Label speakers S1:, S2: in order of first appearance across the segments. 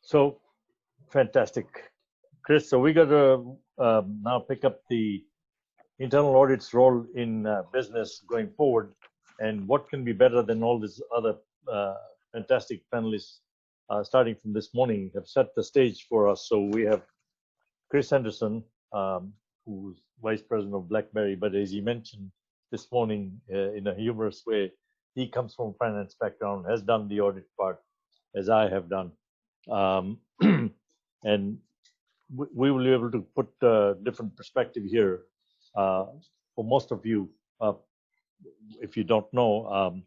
S1: So fantastic, Chris. So we got to now pick up the internal audit's role in business going forward, and what can be better than all these other fantastic panelists, starting from this morning, have set the stage for us. So we have Chris Anderson, who's Vice President of BlackBerry, but as he mentioned this morning in a humorous way, he comes from a finance background, has done the audit part, as I have done. And we will be able to put a different perspective here. For most of you, if you don't know,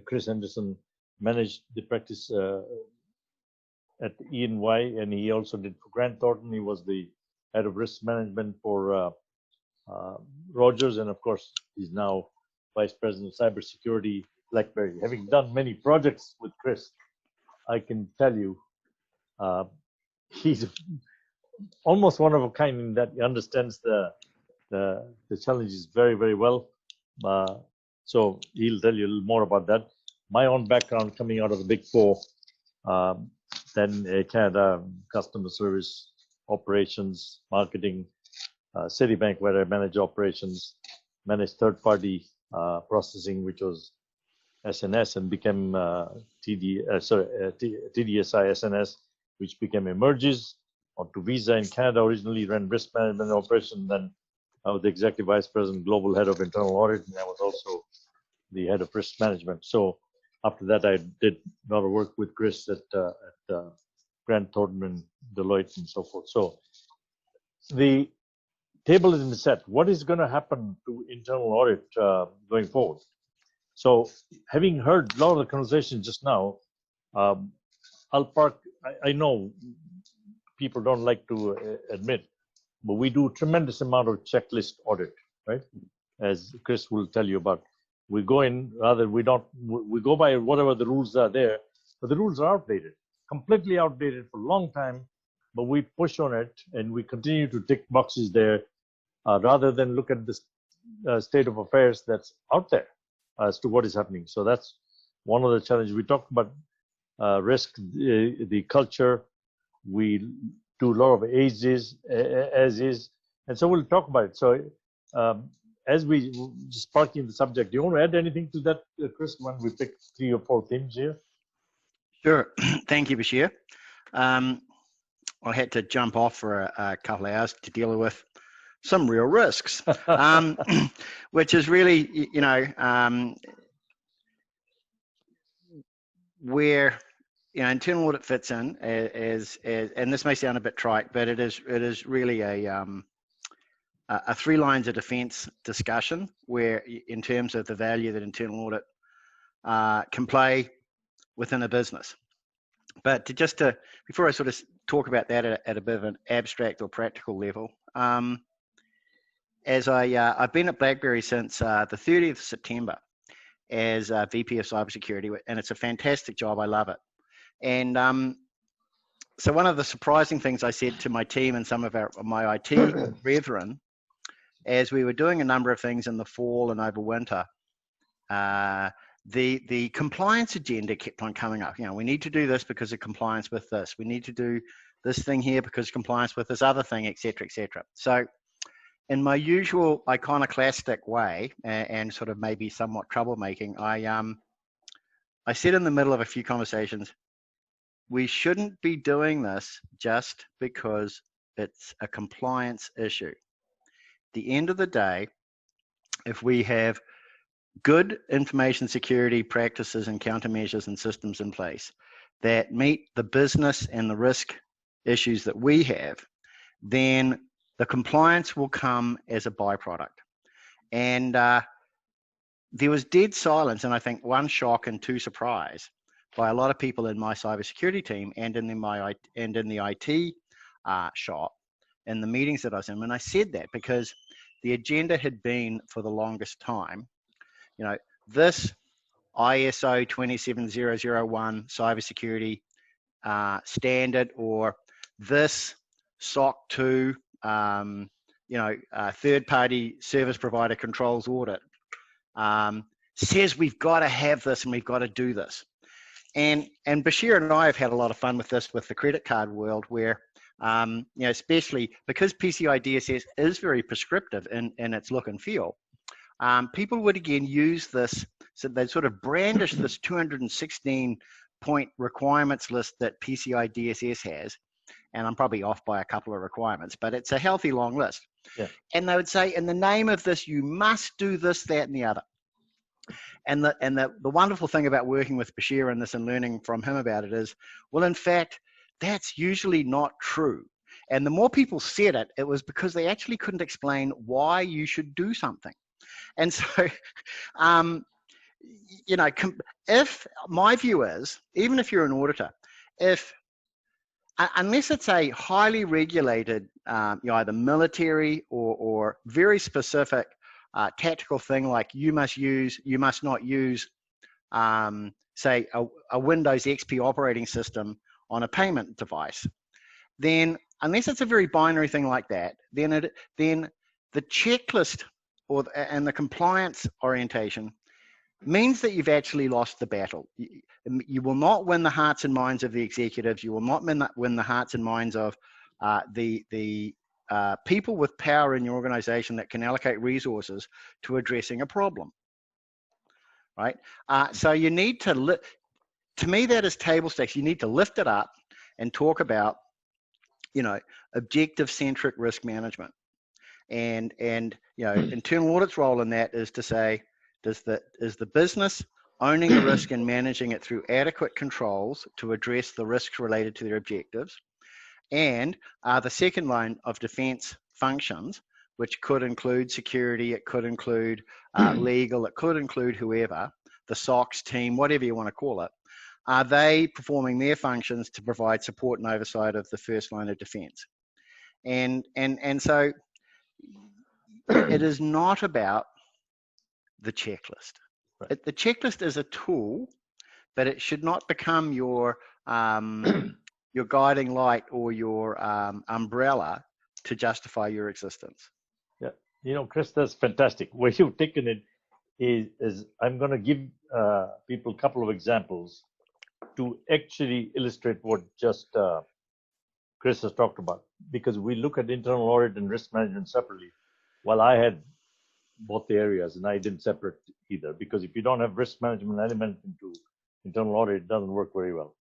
S1: Chris Anderson managed the practice at E&Y, and he also did for Grant Thornton. He was the head of risk management for Rogers, and of course, he's now Vice President of Cybersecurity, BlackBerry. Having done many projects with Chris, I can tell you he's almost one of a kind in that he understands the challenges very, very well. So he'll tell you a little more about that. My own background coming out of the Big Four, then Canada, customer service, operations, marketing, Citibank, where I manage operations, managed third-party processing, which was SNS, and became TDSI SNS, which became Emerges, onto Visa in Canada. Originally ran risk management operation, then I was the Executive Vice President, Global Head of Internal Audit, and I was also the Head of Risk Management. So after that, I did a lot of work with Chris at Grant Thornton and Deloitte and so forth. So the table is in the set. What is going to happen to internal audit going forward? So having heard a lot of the conversation just now, I'll park. I know people don't like to admit, but we do a tremendous amount of checklist audit, right? As Chris will tell you about. We go in, rather we go by whatever the rules are there, but the rules are outdated, completely outdated for a long time, but we push on it and we continue to tick boxes there rather than look at the state of affairs that's out there as to what is happening. So that's one of the challenges. We talk about risk, the culture. We do a lot of as is, and so we'll talk about it. So as we just parking the subject, do you want to add anything to that, Chris, when we pick 3 or 4 themes here?
S2: Sure. Thank you, Bashir. I had to jump off for a couple of hours to deal with some real risks, which is really, where internal audit fits in as and this may sound a bit trite, but it is really a 3 lines of defense discussion, where in terms of the value that internal audit can play within a business. But before I sort of talk about that at a bit of an abstract or practical level, as I've been at BlackBerry since the 30th of September as VP of Cybersecurity, and it's a fantastic job. I love it. And so one of the surprising things I said to my team and some of my IT brethren, as we were doing a number of things in the fall and over winter, the compliance agenda kept on coming up. We need to do this because of compliance with this. We need to do this thing here because of compliance with this other thing, et cetera, et cetera. So in my usual iconoclastic way and sort of maybe somewhat troublemaking, I said in the middle of a few conversations, we shouldn't be doing this just because it's a compliance issue. At the end of the day, if we have good information security practices and countermeasures and systems in place that meet the business and the risk issues that we have, then the compliance will come as a byproduct. And there was dead silence, and I think 1 shock and 2 surprise by a lot of people in my cybersecurity team and in the IT shop in the meetings that I was in. And I said that because the agenda had been for the longest time, this ISO 27001 cybersecurity standard, or this SOC 2 third-party service provider controls audit says we've got to have this and we've got to do this. And Bashir and I have had a lot of fun with this with the credit card world, where especially because PCI DSS is very prescriptive in its look and feel, people would again use this. So they sort of brandish this 216 point requirements list that PCI DSS has, and I'm probably off by a couple of requirements, but it's a healthy long list.
S1: Yeah.
S2: And they would say, in the name of this, you must do this, that, and the other. And the wonderful thing about working with Bashir in this and learning from him about it is, well, in fact, that's usually not true. And the more people said it, it was because they actually couldn't explain why you should do something. And so, if my view is, even if you're an auditor, unless it's a highly regulated, either military or very specific tactical thing, like you must not use, say, a Windows XP operating system on a payment device, then unless it's a very binary thing like that, then the checklist and the compliance orientation means that you've actually lost the battle. You will not win the hearts and minds of the executives. You will not win the hearts and minds of the people with power in your organization that can allocate resources to addressing a problem, right? So you need to, to me, that is table stakes. You need to lift it up and talk about, objective-centric risk management. And internal audit's role in that is to say, is the business owning the risk and managing it through adequate controls to address the risks related to their objectives? And the second line of defense functions, which could include security, it could include legal, it could include whoever, the SOX team, whatever you want to call it, are they performing their functions to provide support and oversight of the first line of defense? And so it is not about the checklist.
S1: Right.
S2: The checklist is a tool, but it should not become your guiding light or your umbrella to justify your existence.
S1: Yeah, Chris, that's fantastic. Where you've taken it is I'm going to give people a couple of examples to actually illustrate what just Chris has talked about, because we look at internal audit and risk management separately. Well, I had both the areas and I didn't separate either, because if you don't have risk management element into internal audit, it doesn't work very well.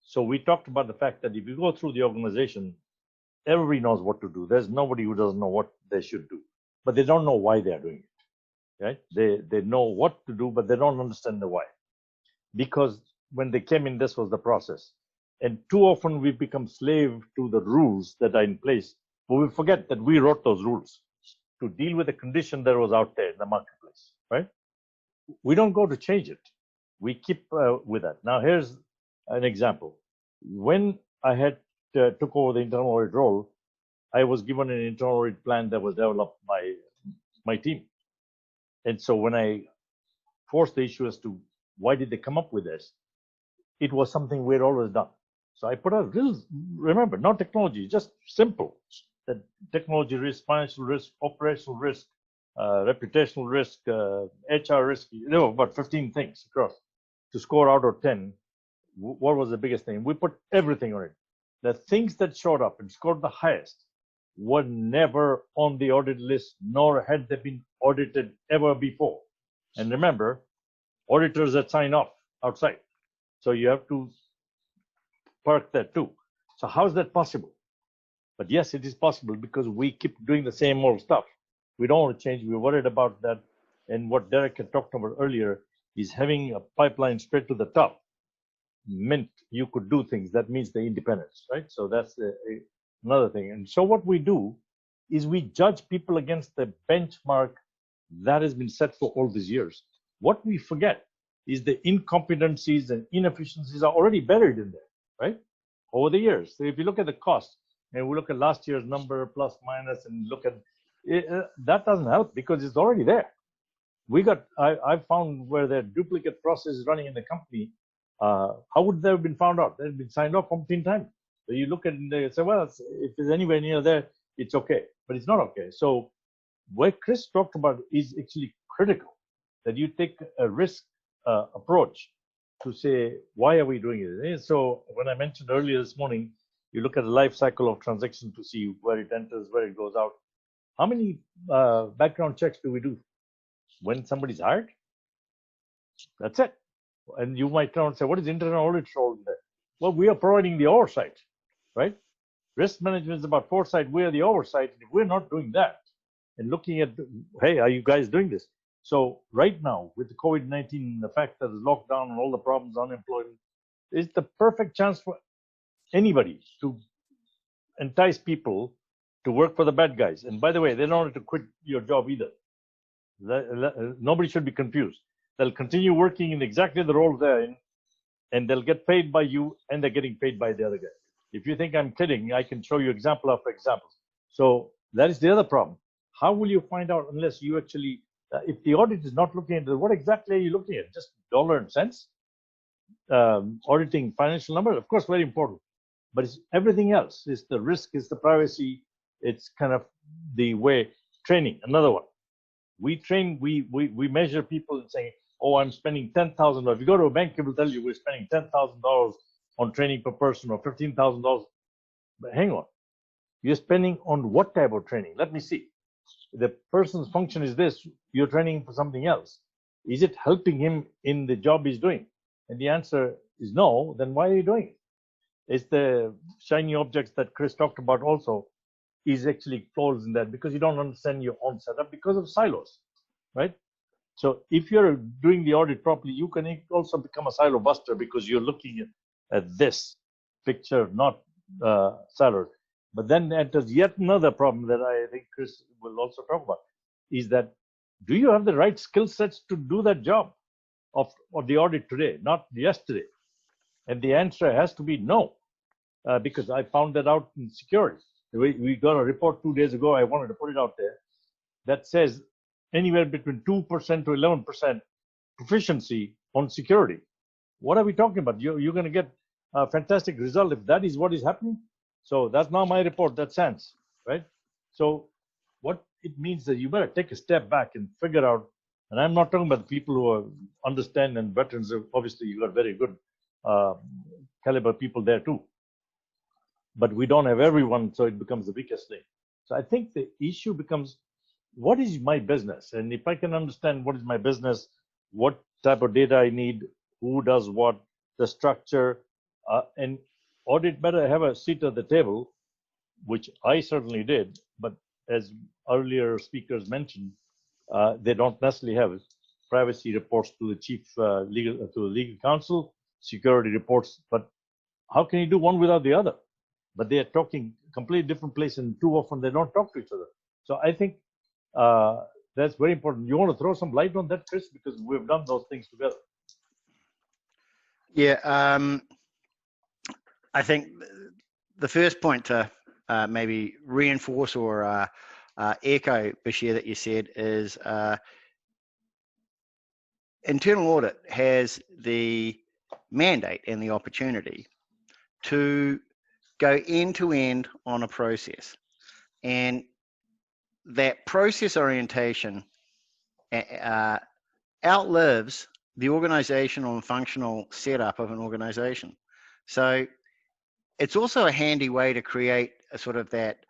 S1: So we talked about the fact that if you go through the organization, everybody knows what to do. There's nobody who doesn't know what they should do, but they don't know why they are doing it, right? They know what to do, but they don't understand the why. Because when they came in, this was the process. And too often we become slave to the rules that are in place, but we forget that we wrote those rules to deal with the condition that was out there in the marketplace, right? We don't go to change it. We keep with that. Now, here's an example. When I had took over the internal audit role, I was given an internal audit plan that was developed by my team. And so when I forced the issue as to why did they come up with this, it was something we'd always done. So I put a real, remember, not technology, just simple, that technology risk, financial risk, operational risk, reputational risk, HR risk, about 15 things across. To score out of 10, what was the biggest thing? We put everything on it. The things that showed up and scored the highest were never on the audit list, nor had they been audited ever before. And remember, auditors that sign off outside. So you have to perk that too. So how is that possible? But yes, it is possible because we keep doing the same old stuff. We don't want to change. We're worried about that. And what Derek had talked about earlier is having a pipeline straight to the top meant you could do things. That means the independence, right? So that's another thing. And so what we do is we judge people against the benchmark that has been set for all these years. What we forget is the incompetencies and inefficiencies are already buried in there, right? Over the years. So if you look at the cost, and we look at last year's number plus minus and look at it, that doesn't help because it's already there. I found where there are duplicate processes running in the company. How would they have been found out? They've been signed off 15 times. So you look at it and they say, well, if it's anywhere near there, it's okay. But it's not okay. So what Chris talked about is actually critical, that you take a risk approach to say, why are we doing it? And so when I mentioned earlier this morning, you look at the life cycle of transaction to see where it enters, where it goes out. How many background checks do we do when somebody's hired? That's it. And you might turn and say, what is internal audit role in that? Well, we are providing the oversight, right? Risk management is about foresight. We are the oversight. If we're not doing that and looking at, hey, are you guys doing this? So right now, with the COVID-19, the fact that the lockdown and all the problems, unemployment, is the perfect chance for anybody to entice people to work for the bad guys. And by the way, they don't have to quit your job either. Nobody should be confused. They'll continue working in exactly the role they're in, and they'll get paid by you, and they're getting paid by the other guy. If you think I'm kidding, I can show you example after example. So that is the other problem. How will you find out unless you actually, if the audit is not looking at what exactly are you looking at? Just dollar and cents? Auditing financial numbers, of course, very important. But it's everything else. It's the risk, it's the privacy, it's kind of the way. Training, another one. We train, we measure people and say, oh, I'm spending $10,000. If you go to a bank, it will tell you we're spending $10,000 on training per person or $15,000. But hang on, you're spending on what type of training? Let me see. The person's function is this, you're training for something else. Is it helping him in the job he's doing? And the answer is no, then why are you doing it? It's the shiny objects that Chris talked about also is actually falls in that because you don't understand your own setup because of silos, right? So if you're doing the audit properly, you can also become a silo buster because you're looking at this picture, not silos. But then enters yet another problem that I think Chris will also talk about, is that do you have the right skill sets to do that job of the audit today, not yesterday? And the answer has to be no, because I found that out in security. We got a report 2 days ago, I wanted to put it out there, that says anywhere between 2% to 11% proficiency on security. What are we talking about? You're going to get a fantastic result if that is what is happening. So that's not my report, that's SANS, right? So what it means is you better take a step back and figure out, and I'm not talking about the people who understand and veterans, obviously you got very good caliber people there too. But we don't have everyone, so it becomes the weakest link. So I think the issue becomes, what is my business? And if I can understand what is my business, what type of data I need, who does what, the structure, and audit better have a seat at the table, which I certainly did. But as earlier speakers mentioned, they don't necessarily have it. Privacy reports to the chief legal counsel, security reports. But how can you do one without the other? But they are talking completely different place, and too often they don't talk to each other. So I think that's very important. You want to throw some light on that, Chris, because we've done those things together.
S2: Yeah, I think the first point to maybe reinforce or echo, Bashir, that you said is internal audit has the mandate and the opportunity to go end to end on a process, and that process orientation outlives the organizational and functional setup of an organization. So it's also a handy way to create a sort of that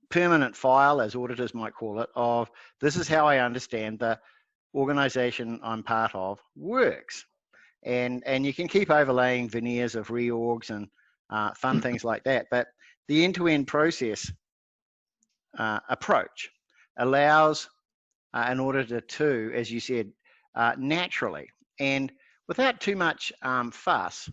S2: permanent file, as auditors might call it, of this is how I understand the organization I'm part of works. And you can keep overlaying veneers of reorgs and fun things like that. But the end-to-end process approach allows an auditor to, as you said, naturally and without too much fuss,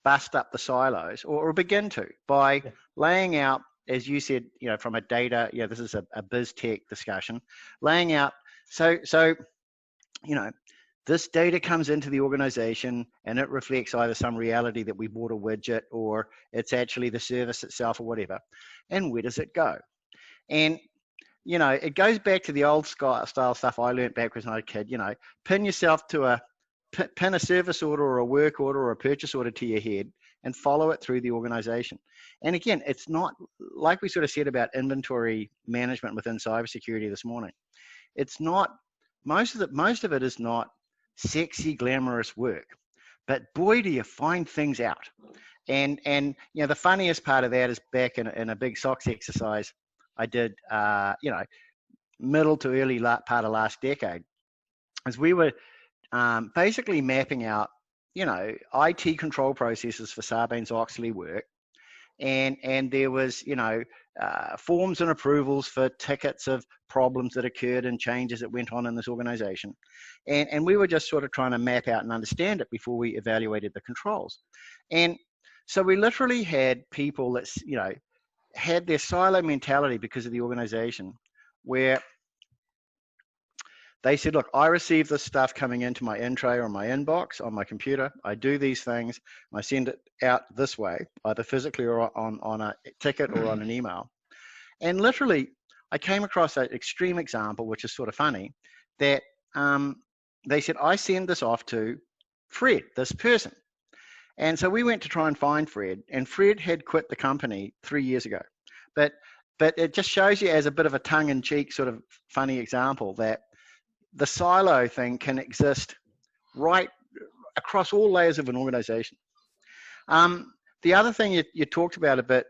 S2: bust up the silos or begin to by laying out, as you said, from a data, this is a BIZTEK discussion, laying out, so this data comes into the organization and it reflects either some reality that we bought a widget or it's actually the service itself or whatever. And where does it go? And, it goes back to the old style stuff I learned back when I was a kid, pin yourself to pin a service order or a work order or a purchase order to your head and follow it through the organization. And again, it's not like we sort of said about inventory management within cybersecurity this morning. It's not, most of it is not sexy, glamorous work. But boy, do you find things out. And you know, the funniest part of that is back in a big SOX exercise I did, you know, middle to early part of last decade, as we were basically mapping out, you know, IT control processes for Sarbanes-Oxley work. And there was, you know, forms and approvals for tickets of problems that occurred and changes that went on in this organization. And we were just sort of trying to map out and understand it before we evaluated the controls. And so we literally had people that, you know, had their silo mentality because of the organization, where they said, look, I receive this stuff coming into my in tray or my inbox on my computer. I do these things, and I send it out this way, either physically or on a ticket or on an email. And literally, I came across an extreme example, which is sort of funny, that they said, I send this off to Fred, this person. And so we went to try and find Fred, and Fred had quit the company 3 years ago. But it just shows you, as a bit of a tongue-in-cheek sort of funny example, that the silo thing can exist right across all layers of an organization. The other thing you talked about a bit,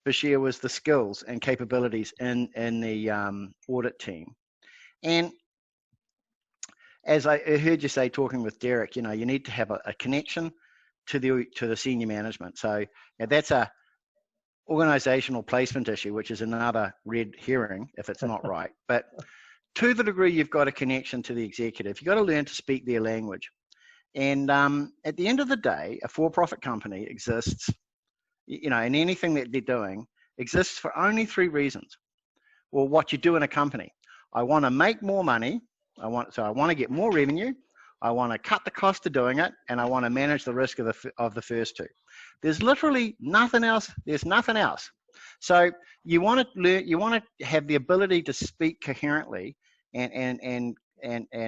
S2: Bashir, was the skills and capabilities in the audit team. And as I heard you say, talking with Derek, you know, you need to have a connection to the senior management. So that's a organizational placement issue, which is another red herring if it's not right. But to the degree you've got a connection to the executive, you've got to learn to speak their language. And at the end of the day, a for-profit company exists, you know, and anything that they're doing exists for only 3 reasons. Well, what you do in a company: I want to make more money. I want to get more revenue. I want to cut the cost of doing it, and I want to manage the risk of the first 2. There's literally nothing else. There's nothing else. So you want to learn. You want to have the ability to speak coherently and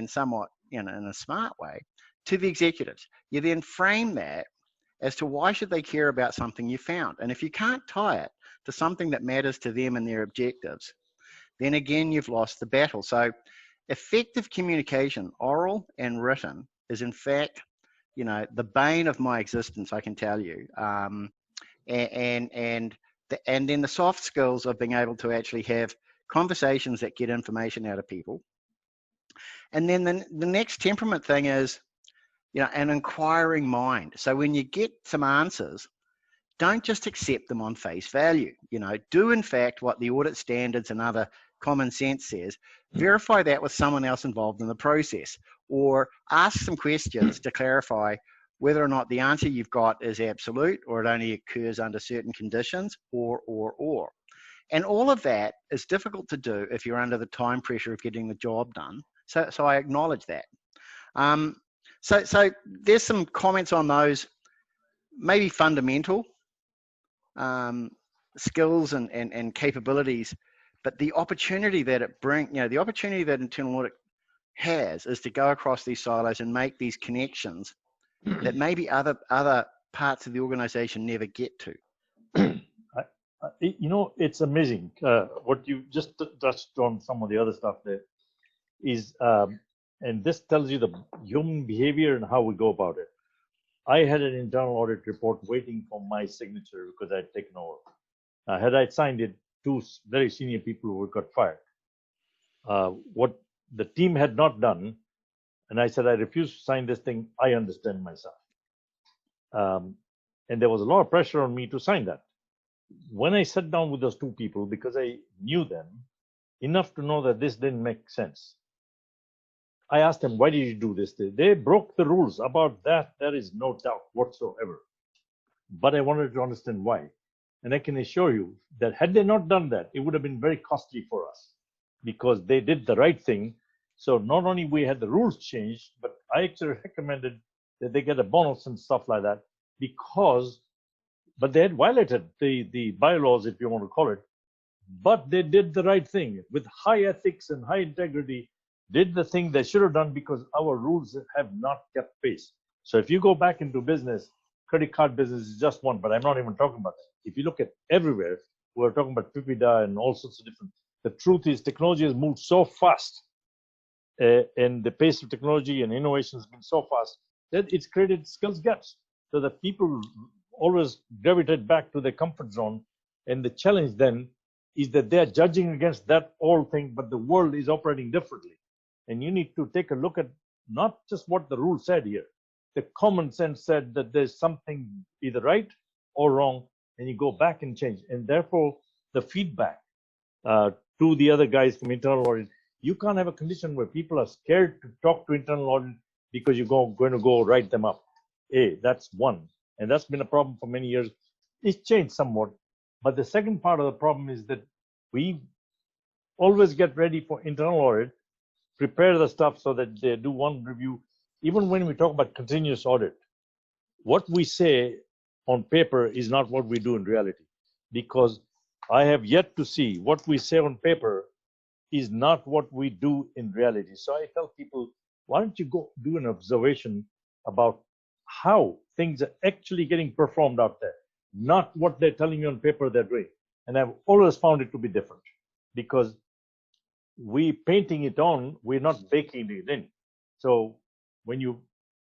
S2: somewhat, you know, in a smart way to the executives. You then frame that as to why should they care about something you found. And if you can't tie it to something that matters to them and their objectives, then again, you've lost the battle. So effective communication, oral and written, is in fact, you know, the bane of my existence, I can tell you. And then the soft skills of being able to actually have conversations that get information out of people. And then the next temperament thing is, you know, an inquiring mind. So when you get some answers, don't just accept them on face value. You know, do in fact what the audit standards and other common sense says. Verify that with someone else involved in the process, or ask some questions to clarify whether or not the answer you've got is absolute, or it only occurs under certain conditions, or. And all of that is difficult to do if you're under the time pressure of getting the job done. So I acknowledge that. So there's some comments on those, maybe fundamental skills and capabilities, but the opportunity that it brings, you know, the opportunity that internal audit has is to go across these silos and make these connections that maybe other parts of the organization never get to.
S1: You know, it's amazing what you just touched on. Some of the other stuff there is, and this tells you the human behavior and how we go about it. I had an internal audit report waiting for my signature because I'd taken over. Had I signed it, 2 very senior people would got fired. What the team had not done, and I said, I refuse to sign this thing. I understand myself. And there was a lot of pressure on me to sign that. When I sat down with those 2 people, because I knew them enough to know that this didn't make sense, I asked them, why did you do this? They broke the rules. About that, there is no doubt whatsoever. But I wanted to understand why. And I can assure you that had they not done that, it would have been very costly for us, because they did the right thing. So not only we had the rules changed, but I actually recommended that they get a bonus and stuff like that, but they had violated the bylaws, if you want to call it. But they did the right thing with high ethics and high integrity, did the thing they should have done, because our rules have not kept pace. So if you go back into business, credit card business is just one, but I'm not even talking about that. If you look at everywhere, we're talking about PIPIDA and all sorts of different. The truth is, technology has moved so fast and the pace of technology and innovation has been so fast that it's created skills gaps. So that people always gravitate back to their comfort zone. And the challenge then is that they're judging against that old thing, but the world is operating differently. And you need to take a look at not just what the rule said here. The common sense said that there's something either right or wrong, and you go back and change. And therefore, the feedback to the other guys from internal audit, you can't have a condition where people are scared to talk to internal audit because you're going to go write them up. That's one. And that's been a problem for many years. It's changed somewhat. But the second part of the problem is that we always get ready for internal audit, prepare the stuff so that they do one review. Even when we talk about continuous audit, what we say on paper is not what we do in reality, because I have yet to see what we say on paper is not what we do in reality. So I tell people, why don't you go do an observation about how things are actually getting performed out there, not what they're telling you on paper they're doing. And I've always found it to be different, because we painting it on, we're not baking it in. So when you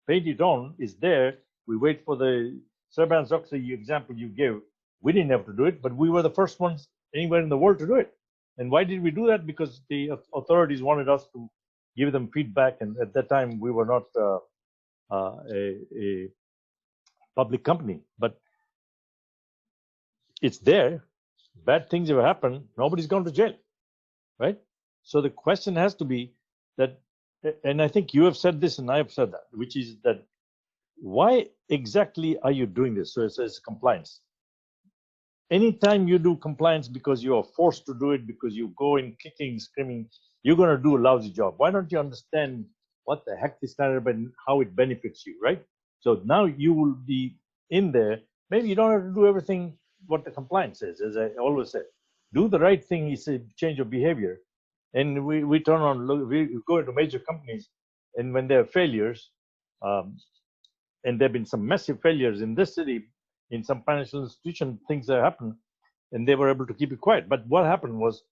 S1: paint it on, it's there. We wait for the Sarbanes-Oxley example you gave. We didn't have to do it, but we were the first ones anywhere in the world to do it. And why did we do that? Because the authorities wanted us to give them feedback. And at that time, we were not a public company, but it's there. Bad things have happened. Nobody's gone to jail, right? So the question has to be that, and I think you have said this and I have said that, which is that why exactly are you doing this? So it says compliance. Anytime you do compliance because you are forced to do it, because you go in kicking, screaming, you're going to do a lousy job. Why don't you understand what the heck is standard and how it benefits you, right? So now you will be in there. Maybe you don't have to do everything what the compliance says, as I always say. Do the right thing is a change of behavior. And we turn on, we go into major companies, and when there are failures, and there have been some massive failures in this city, in some financial institution, things that happened, and they were able to keep it quiet. But what happened was,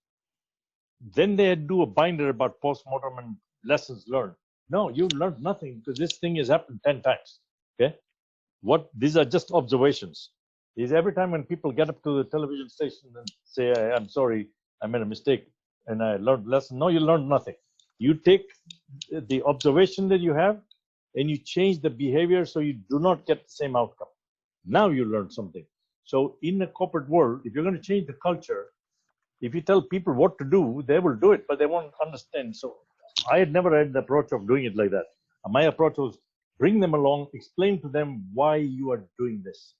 S1: then they do a binder about postmortem and lessons learned. No, you learned nothing, because this thing has happened 10 times. Okay, these are just observations. Is every time when people get up to the television station and say, I'm sorry, I made a mistake and I learned a lesson. No, you learned nothing. You take the observation that you have and you change the behavior so you do not get the same outcome. Now you learn something. So in the corporate world, if you're going to change the culture, if you tell people what to do, they will do it, but they won't understand. So I had never had the approach of doing it like that. My approach was bring them along, explain to them why you are doing this,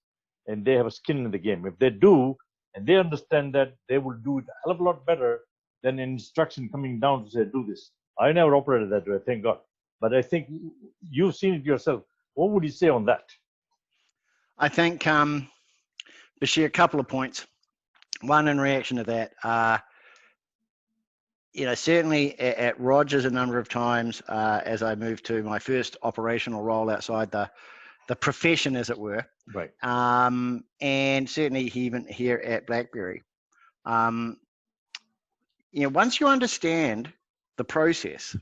S1: and they have a skin in the game. If they do, and they understand that, they will do it a hell of a lot better than an instruction coming down to say, do this. I never operated that way, thank God. But I think you've seen it yourself. What would you say on that?
S2: I think, Bashir, a couple of points. One, in reaction to that, certainly at Rogers a number of times as I moved to my first operational role outside the profession, as it were.
S1: Right.
S2: And certainly even here at BlackBerry. Once you understand the process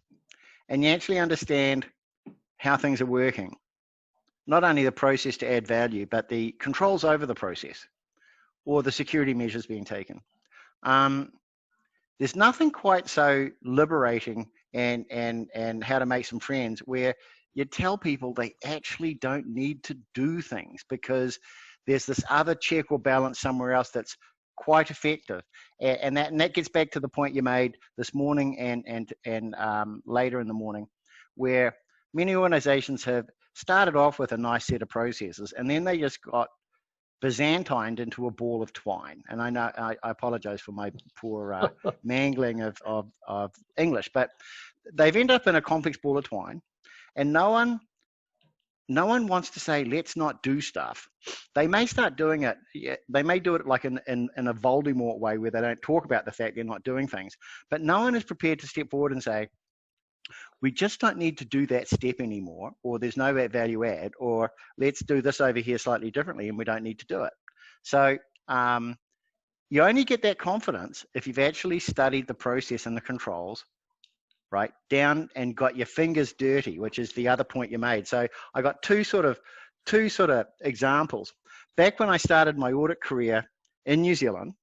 S2: and you actually understand how things are working, not only the process to add value, but the controls over the process or the security measures being taken. There's nothing quite so liberating and how to make some friends where you tell people they actually don't need to do things because there's this other check or balance somewhere else that's quite effective. And that gets back to the point you made this morning and later in the morning, where many organizations have started off with a nice set of processes and then they just got byzantined into a ball of twine. And I know I apologize for my poor mangling of English, but they've ended up in a complex ball of twine, and no one wants to say, let's not do stuff. They may start doing it. They may do it like in a Voldemort way where they don't talk about the fact they're not doing things, but no one is prepared to step forward and say, we just don't need to do that step anymore, or there's no value add, or let's do this over here slightly differently and we don't need to do it. So you only get that confidence if you've actually studied the process and the controls right, down and got your fingers dirty, which is the other point you made. So I got two sort of examples. Back when I started my audit career in New Zealand,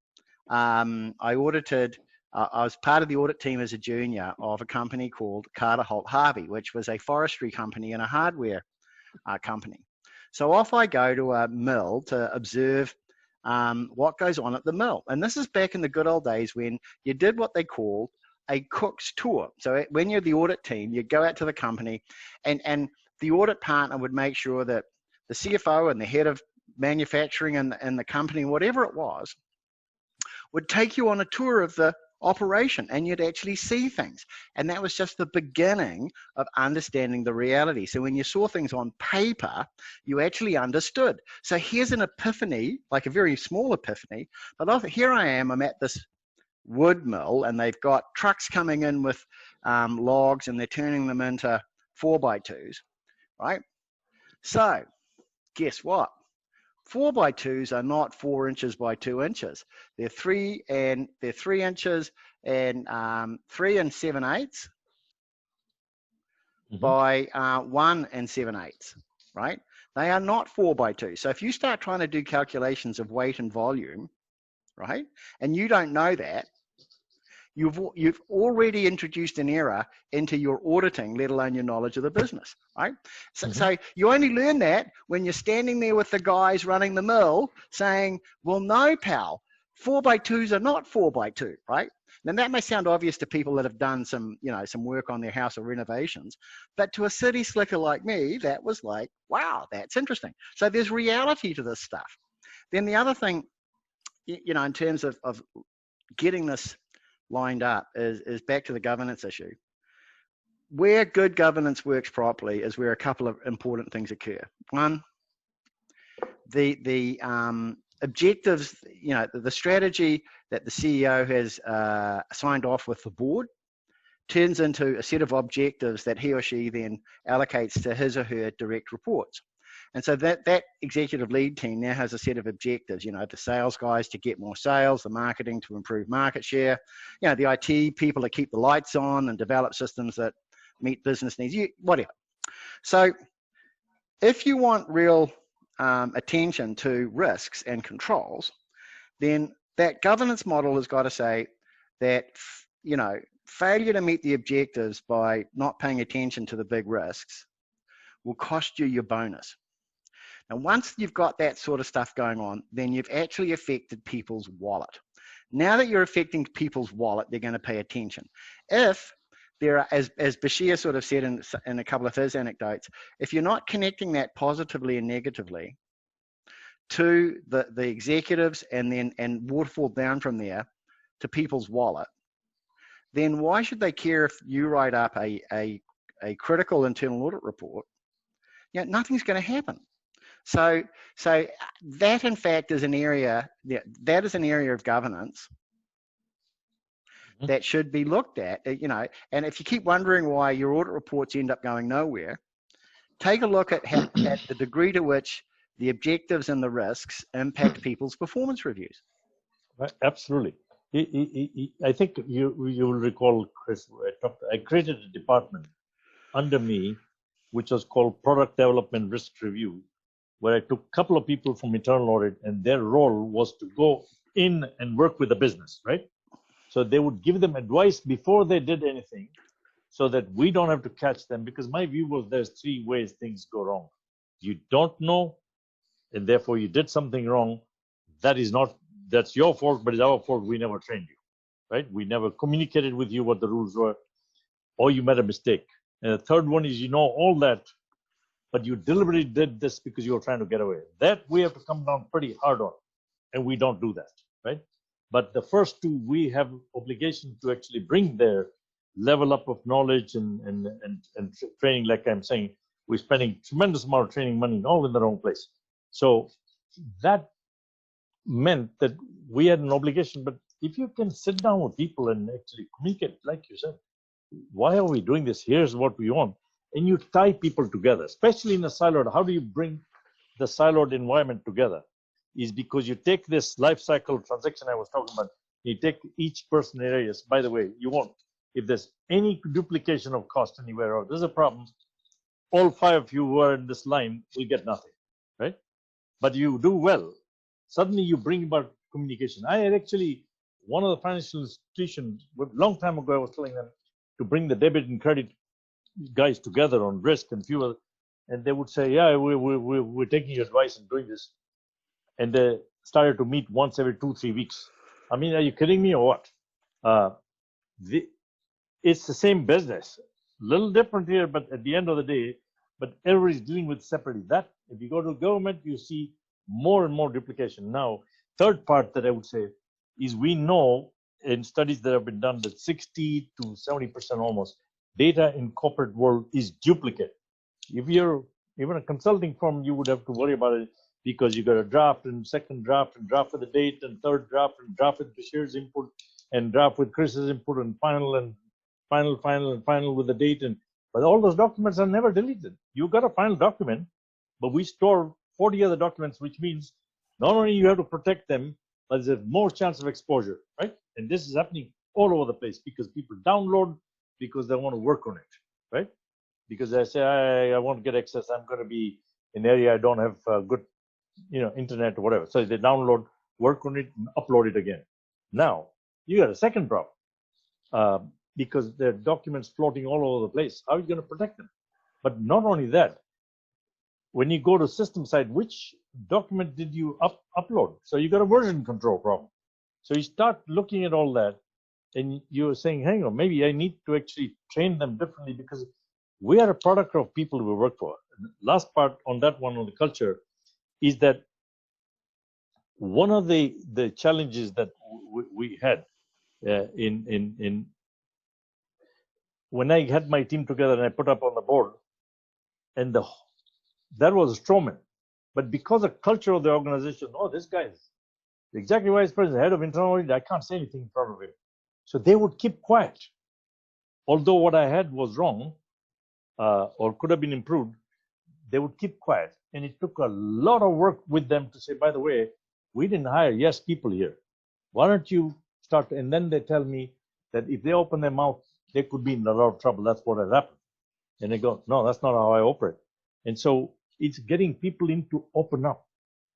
S2: I audited. I was part of the audit team as a junior of a company called Carter Holt Harvey, which was a forestry company and a hardware company. So off I go to a mill to observe what goes on at the mill. And this is back in the good old days when you did what they called a cook's tour. So when you're the audit team, you go out to the company and the audit partner would make sure that the CFO and the head of manufacturing and the company, whatever it was, would take you on a tour of the operation and you'd actually see things. And that was just the beginning of understanding the reality. So when you saw things on paper, you actually understood. So here's an epiphany, like a very small epiphany, but here I am, I'm at this wood mill and they've got trucks coming in with logs and they're turning them into 4x2s, right? So guess what? 4x2s are not 4 inches by 2 inches. They're 3 inches and 3 7/8 by 1 7/8, right? They are not 4x2. So if you start trying to do calculations of weight and volume, right, and you don't know that, you've already introduced an error into your auditing, let alone your knowledge of the business, right? So you only learn that when you're standing there with the guys running the mill saying, well, no, pal, 4x2s are not 4x2, right? Now that may sound obvious to people that have done some work on their house or renovations, but to a city slicker like me, that was like, wow, that's interesting. So there's reality to this stuff. Then the other thing, in terms of getting this lined up is back to the governance issue. Where good governance works properly is where a couple of important things occur. One, the objectives, the strategy that the CEO has signed off with the board turns into a set of objectives that he or she then allocates to his or her direct reports. And so that executive lead team now has a set of objectives, the sales guys to get more sales, the marketing to improve market share, the IT people to keep the lights on and develop systems that meet business needs, whatever. So if you want real attention to risks and controls, then that governance model has got to say that, failure to meet the objectives by not paying attention to the big risks will cost you your bonus. And once you've got that sort of stuff going on, then you've actually affected people's wallet. Now that you're affecting people's wallet, they're going to pay attention. If there are, as Bashir sort of said in a couple of his anecdotes, if you're not connecting that positively and negatively to the executives and waterfall down from there to people's wallet, then why should they care if you write up a critical internal audit report? Nothing's going to happen. So that in fact is an area of governance that should be looked at, and if you keep wondering why your audit reports end up going nowhere, take a look at the degree to which the objectives and the risks impact people's performance reviews.
S1: Absolutely. I think you will recall, Chris, I created a department under me, which was called Product Development Risk Review, where I took a couple of people from internal audit, and their role was to go in and work with the business, right? So they would give them advice before they did anything so that we don't have to catch them, because my view was there's 3 ways things go wrong. You don't know, and therefore you did something wrong. That's your fault, but it's our fault. We never trained you, right? We never communicated with you what the rules were, or you made a mistake. And the third one is, all that, but you deliberately did this because you were trying to get away. That we have to come down pretty hard on, and we don't do that, right? But the first 2, we have obligation to actually bring their level up of knowledge and training. Like I'm saying, we're spending tremendous amount of training money all in the wrong place. So that meant that we had an obligation. But if you can sit down with people and actually communicate, like you said, why are we doing this? Here's what we want. And you tie people together, especially in a siloed. How do you bring the siloed environment together? Is because you take this life cycle transaction I was talking about, you take each person in areas. By the way, you won't if there's any duplication of cost anywhere or there's a problem, all 5 of you who are in this line will get nothing, right? But you do well. Suddenly you bring about communication. I had actually, one of the financial institutions, a long time ago, I was telling them to bring the debit and credit guys together on risk and few other, and they would say, yeah, we're taking your advice and doing this. And they started to meet once every 2-3 weeks. I mean, are you kidding me or what? It's the same business, a little different here, but at the end of the day, but everybody's dealing with separately. That if you go to government, you see more and more duplication. Now, third part that I would say is we know in studies that have been done that 60 to 70% almost data in corporate world is duplicate. If you're even a consulting firm, you would have to worry about it because you got a draft and second draft and draft with the date and third draft and draft with Bashir's input and draft with Chris's input and final with the date. And but all those documents are never deleted. You got a final document, but we store 40 other documents, which means not only you have to protect them, but there's more chance of exposure, right? And this is happening all over the place because people download because they want to work on it, right? Because they say, I want to get access. I'm going to be in an area I don't have good, internet or whatever. So they download, work on it, and upload it again. Now you got a second problem because there are documents floating all over the place. How are you going to protect them? But not only that, when you go to system side, which document did you upload? So you got a version control problem. So you start looking at all that, and you're saying, hang on, maybe I need to actually train them differently because we are a product of people we work for. And last part on that one on the culture is that one of the challenges that we had in when I had my team together and I put up on the board, and that was a strawman. But because of culture of the organization, this guy is the executive vice president, head of internal audit, I can't say anything in front of him. So they would keep quiet. Although what I had was wrong or could have been improved, they would keep quiet. And it took a lot of work with them to say, by the way, we didn't hire yes people here. Why don't you start? And then they tell me that if they open their mouth, they could be in a lot of trouble. That's what has happened. And they go, no, that's not how I operate. And so it's getting people in to open up.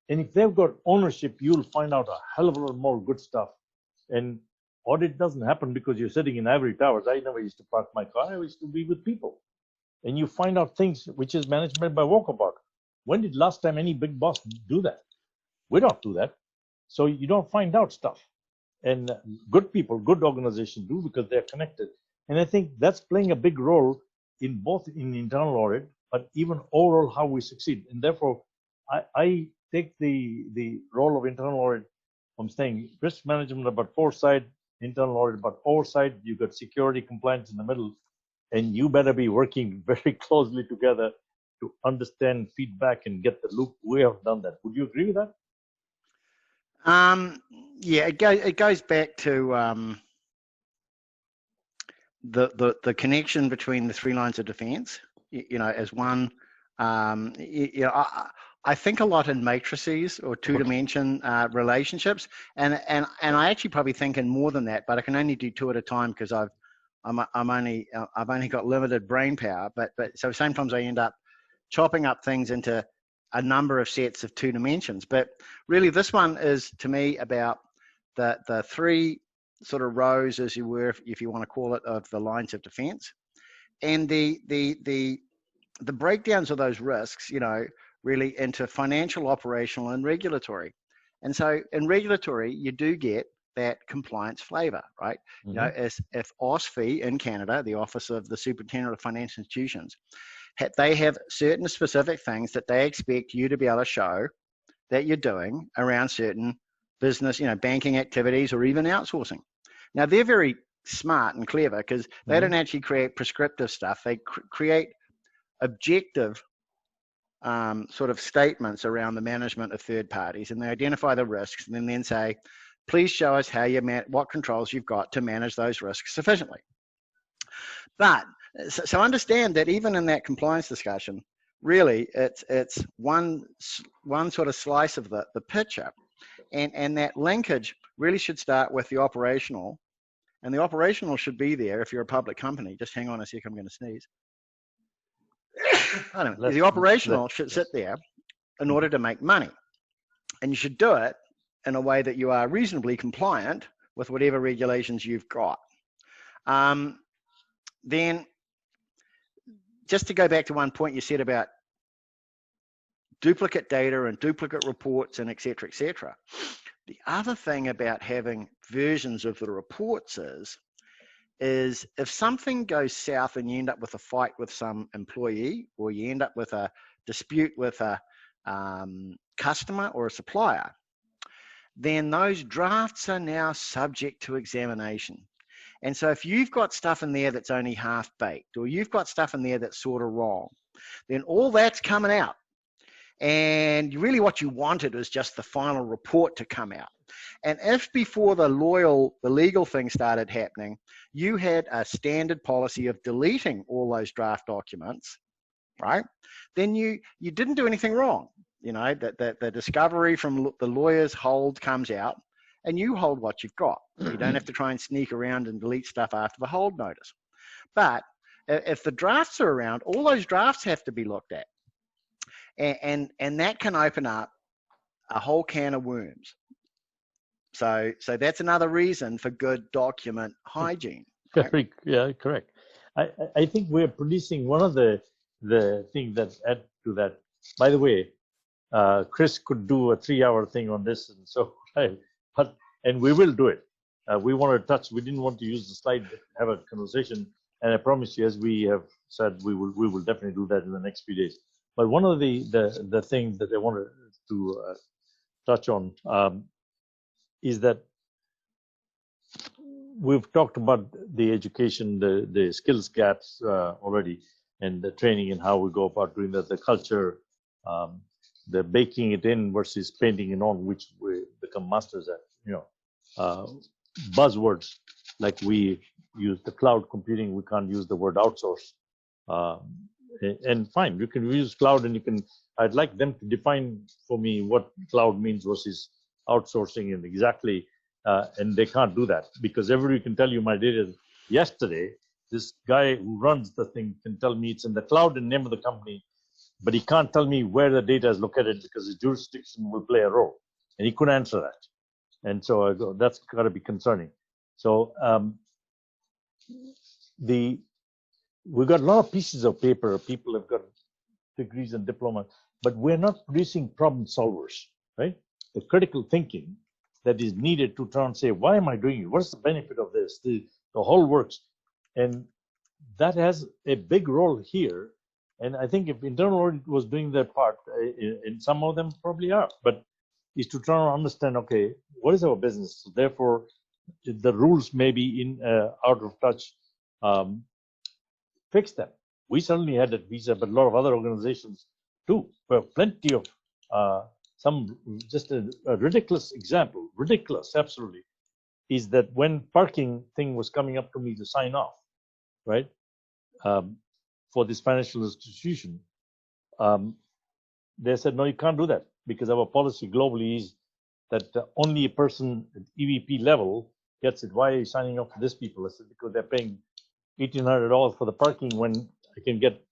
S1: And if they've got ownership, you'll find out a hell of a lot more good stuff. And audit doesn't happen because you're sitting in ivory towers. I never used to park my car. I used to be with people. And you find out things which is management by walkabout. When did last time any big boss do that? We don't do that. So you don't find out stuff. And good people, good organizations do because they're connected. And I think that's playing a big role in both in internal audit, but even overall how we succeed. And therefore, I take the role of internal audit. I'm saying risk management about foresight, internal audit about oversight. You've got security compliance in the middle, and you better be working very closely together to understand feedback and get the loop. We have done that. Would you agree with that?
S2: Yeah, it goes back to the connection between the three lines of defense, as one. I think a lot in matrices or two-dimension relationships, and I actually probably think in more than that, but I can only do two at a time because I've only got limited brain power. But so sometimes I end up chopping up things into a number of sets of two dimensions. But really, this one is to me about the three sort of rows, as you were, if you want to call it, of the lines of defense, and the breakdowns of those risks, really into financial, operational, and regulatory. And so in regulatory, you do get that compliance flavor, right?
S1: Mm-hmm.
S2: If OSFI in Canada, the Office of the Superintendent of Financial Institutions, they have certain specific things that they expect you to be able to show that you're doing around certain business, banking activities or even outsourcing. Now, they're very smart and clever because they don't actually create prescriptive stuff. They create objective sort of statements around the management of third parties, and they identify the risks and then say, please show us how what controls you've got to manage those risks sufficiently. But so understand that even in that compliance discussion, really it's one sort of slice of the picture, and that linkage really should start with the operational And the operational should be there if you're a public company. Just hang on a sec, I'm going to sneeze. I don't know. The operational should sit there in order to make money. And you should do it in a way that you are reasonably compliant with whatever regulations you've got. Then, just to go back to one point you said about duplicate data and duplicate reports and et cetera, the other thing about having versions of the reports is if something goes south and you end up with a fight with some employee, or you end up with a dispute with a customer or a supplier, then those drafts are now subject to examination. And so if you've got stuff in there that's only half baked, or you've got stuff in there that's sort of wrong, then all that's coming out. And really what you wanted is just the final report to come out. And if before the legal thing started happening, you had a standard policy of deleting all those draft documents, right? Then you didn't do anything wrong. You know, that the discovery from the lawyer's hold comes out, and you hold what you've got. You don't have to try and sneak around and delete stuff after the hold notice. But if the drafts are around, all those drafts have to be looked at. And that can open up a whole can of worms. So that's another reason for good document hygiene. Right?
S1: Yeah, correct. I think we're producing one of the things that add to that. By the way, Chris could do a 3-hour thing on this, and so and we will do it. We want to touch. We didn't want to use the slide to have a conversation, and I promise you, as we have said, we will definitely do that in the next few days. But one of the things that I wanted to touch on is that we've talked about the education, the skills gaps already, and the training and how we go about doing that, the culture, the baking it in versus painting it on, which we become masters at. You know, buzzwords like we use the cloud computing, we can't use the word outsource. And fine, you can use cloud, and you can. I'd like them to define for me what cloud means versus outsourcing, and exactly. And they can't do that because everybody can tell you my data. Yesterday, this guy who runs the thing can tell me it's in the cloud and name of the company, but he can't tell me where the data is located because his jurisdiction will play a role, and he couldn't answer that. And so I go, that's got to be concerning. So we've got a lot of pieces of paper. People have got degrees and diplomas, but we're not producing problem solvers, right? The critical thinking that is needed to try and say, why am I doing it? What's the benefit of this? The whole works. And that has a big role here. And I think if internal audit was doing their part, and some of them probably are, but is to try and understand, okay, what is our business? So therefore, the rules may be out of touch, fix them. We certainly had at Visa, but a lot of other organizations too. Well, plenty of just a ridiculous example, ridiculous, absolutely, is that when parking thing was coming up to me to sign off, right, for this financial institution, they said, no, you can't do that because our policy globally is that only a person at EVP level gets it. Why are you signing off for this people? I said, because they're paying $1,800 for the parking when I can get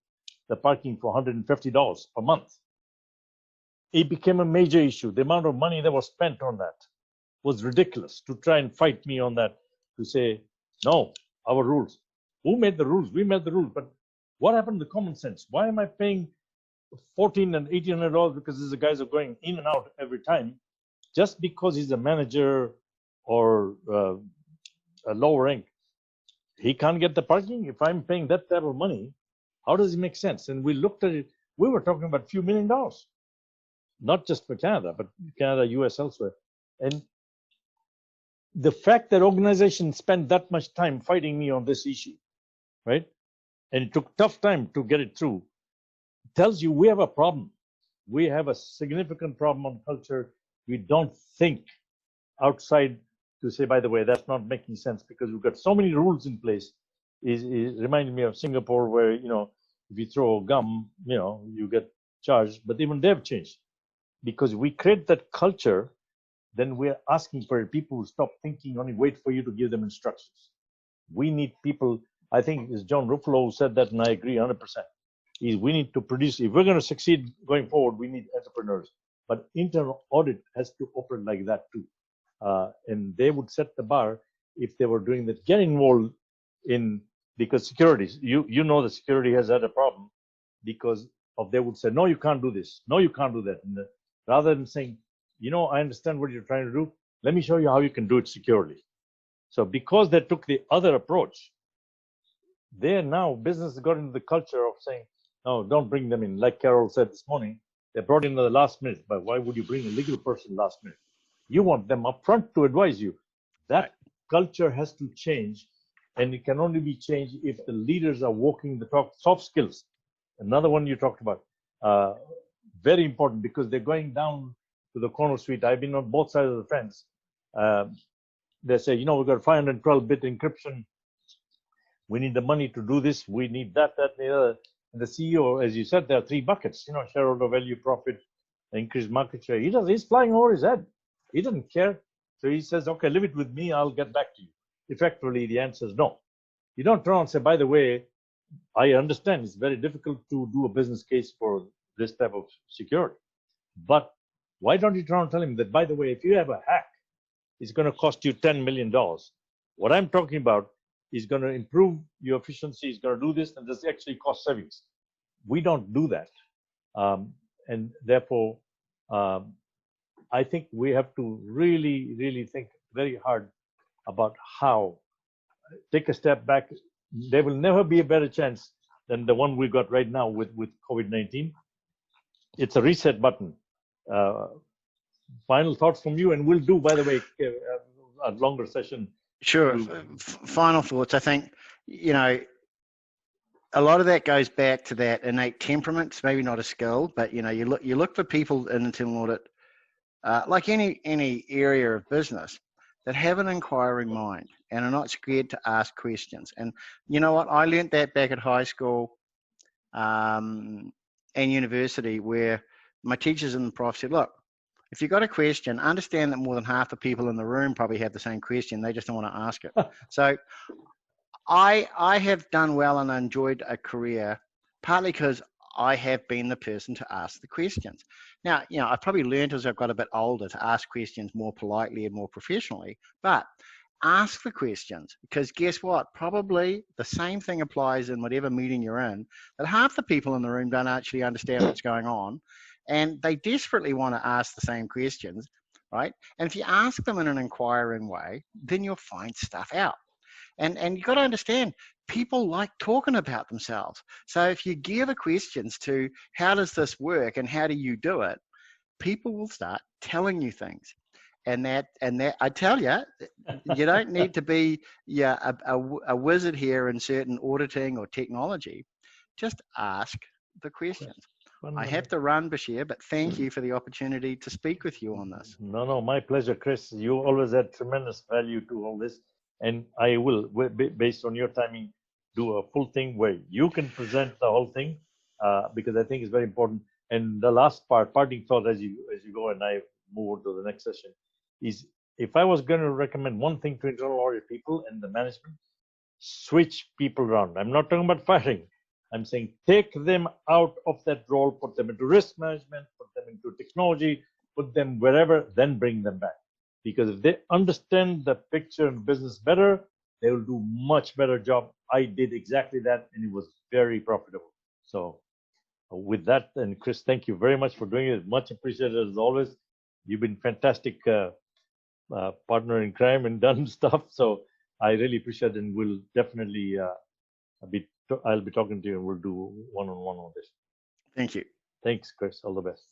S1: the parking for $150 per month. It became a major issue. The amount of money that was spent on that was ridiculous. To try and fight me on that, to say, no, our rules. Who made the rules? We made the rules. But what happened to common sense? Why am I paying $1,400 and $1,800 because these guys are going in and out every time, just because he's a manager or a lower rank? He can't get the parking. If I'm paying that type of money, how does it make sense? And we looked at it. We were talking about a few $1 million. Not just for Canada, but Canada, US, elsewhere. And the fact that organizations spend that much time fighting me on this issue, right? And it took tough time to get it through, tells you we have a problem. We have a significant problem on culture. We don't think outside to say, by the way, that's not making sense because we've got so many rules in place. It reminded me of Singapore where, you know, if you throw gum, you know, you get charged, but even they've changed. Because we create that culture, then we're asking for people who stop thinking, only wait for you to give them instructions. We need people. I think it's John Ruffalo who said that, and I agree 100%. We need to produce, if we're going to succeed going forward, we need entrepreneurs. But internal audit has to operate like that too. And they would set the bar if they were doing that. Get involved in, because securities, you know the security has had a problem because of, they would say, no, you can't do this. No, you can't do that. And rather than saying, you know, I understand what you're trying to do. Let me show you how you can do it securely. So because they took the other approach, they now, business got into the culture of saying, no, don't bring them in. Like Carol said this morning, they brought in at the last minute. But why would you bring a legal person last minute? You want them up front to advise you. That culture has to change, and it can only be changed if the leaders are walking the talk. Soft skills, another one you talked about, very important, because they're going down to the corner suite. I've been on both sides of the fence. They say, you know, we've got 512-bit encryption. We need the money to do this. We need that, and the other. And the CEO, as you said, there are three buckets, you know, shareholder value, profit, increased market share. He's flying over his head. He doesn't care. So he says, okay, leave it with me. I'll get back to you. Effectively, the answer is no. You don't turn and say, by the way, I understand it's very difficult to do a business case for this type of security. But why don't you try and tell him that, by the way, if you have a hack, it's going to cost you $10 million. What I'm talking about is going to improve your efficiency, is going to do this, and this actually cost savings. We don't do that. And therefore, I think we have to really, really think very hard about how, take a step back. There will never be a better chance than the one we got right now with COVID-19. It's a reset button. Final thoughts from you, and we'll do, by the way, a longer session.
S2: Sure. Final thoughts. I think, you know, a lot of that goes back to that innate temperament. It's maybe not a skill, but you know, you look for people in internal audit, like any area of business, that have an inquiring mind and are not scared to ask questions. And you know what? I learned that back at high school and university, where my teachers and the prof said, look, if you've got a question, understand that more than half the people in the room probably have the same question. They just don't want to ask it. So I have done well and enjoyed a career, partly because I have been the person to ask the questions. Now, you know, I've probably learned as I've got a bit older to ask questions more politely and more professionally, but ask the questions, because guess what? Probably the same thing applies in whatever meeting you're in, that half the people in the room don't actually understand what's going on, and they desperately want to ask the same questions, right? And if you ask them in an inquiring way, then you'll find stuff out. And you've got to understand, people like talking about themselves. So if you gear the questions to how does this work and how do you do it, people will start telling you things. And that I tell you, you don't need to be a wizard here in certain auditing or technology. Just ask the questions. I have to run, Bashir, but thank you for the opportunity to speak with you on this.
S1: No, my pleasure, Chris. You always add tremendous value to all this. And I will, based on your timing, do a full thing where you can present the whole thing, because I think it's very important. And the last part, parting thought as you go and I move on to the next session, is if I was going to recommend one thing to internal audit people and the management, switch people around. I'm not talking about firing. I'm saying take them out of that role, put them into risk management, put them into technology, put them wherever, then bring them back. Because if they understand the picture and business better, they will do much better job. I did exactly that, and it was very profitable. So with that, and Chris, thank you very much for doing it. Much appreciated as always. You've been fantastic partner in crime and done stuff. So I really appreciate it, and we'll definitely I'll be talking to you, and we'll do one-on-one on this.
S2: Thank you.
S1: Thanks, Chris. All the best.